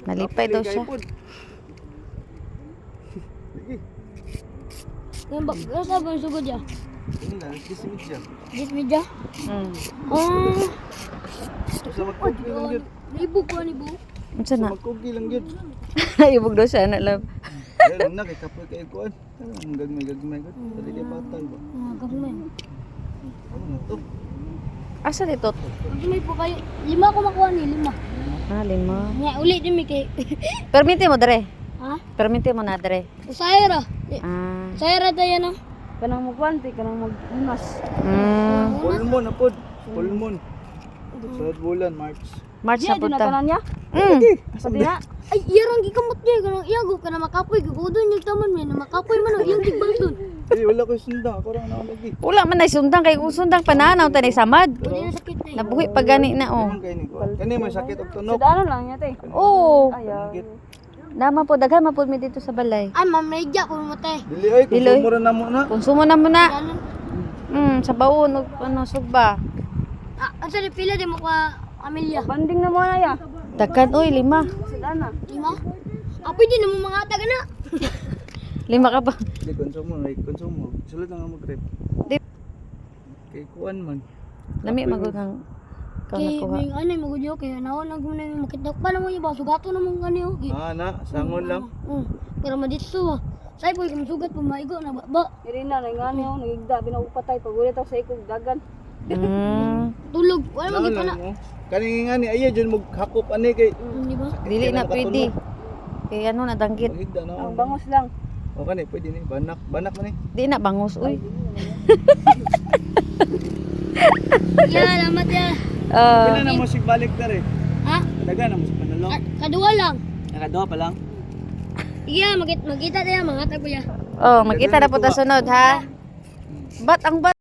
Malipay daw siya. Yung bak, sa ba yung sugod ya? Ini na, kisimit siya. Gis media? Sa magkugi lang yun. Libo ko ni bu. Unsa Sa na? magkugi lang yun. Ibog daw siya na love. Ayun na, kay kapoy kayo kuhan. Ang gagmay. Dali kay batal ba? Gagmay. Ano na to? Asa dito? Gagmay po kayo. 5 ko makuha ni 5. 5. Nga uli din mi kay. Permite mo dere. Ha? Permite mo na dere. Usayra. Ah. Sayra tayo no. Kanang magwanti, kanang maghimas. Full moon na po. Full moon. Sunod bulan, March. March Diya, na po di na ta. tanan niya. Sabi na. Ay, iyarang gikamot niya. Kanang iyago ka na makapoy. Gagudon yung taman niya na makapoy man. Iyang gigbaldon. Wala ko sunda. Ako lang na lagi. Wala man na sundang kay usundang pananaw tanay samad. Hindi na sakit na. Nabuhi pa gani na oh. Ang kayo ni kuhan. Kani may sakit og Sa tunok. daanan lang niya, te. Oo. Panggit. Dama po daghan mapud mi dito sa balay. Ay, mamedya ko mo te. Dili ay, kung Dili, oy. sumura na mo na. Konsumo na mo na. Ganun. Sa baon og ano sugba. Ah, ang sali pila di mo ka Amelia. Banding na mo na ya. Daghan oy 5. Sa daanan. 5? Ah, pwede na mo mga ata na. 5 ka pa. Di konsumo, like konsumo. Sulod na nga mo grip. Di. Kay kuhan man. Lami magud ang kang Kay nakuha. may ano mo gudyo kay naon lang mo na makidak pa naman yung baso gato naman kaniyo. Na, sangon lang. Pero maditso. Say boy kung sugat po maigo na ba. Irina, nangani ako, nagigda, binagupatay. Pag-ulit ako sa ikog, dagan. Tulog. Wala Sangon magit na. lang mo. Kani nga ni ayo dyan mo hakop ani kay. Di ba? Dili na pwede. Kay ano na danggit. Higda na. Ang bangos lang. O kani pwede ni banak man ni. Di na bangus uy. Ya, salamat ya. Pila na mo sig balik dere. Ha? Daga na mo sa panalo. Kadua lang. Nakaduha pa lang. Iya, magkita tayo mga tag ko ya. Oh, magkita na po ta sunod ha. Bat ang bat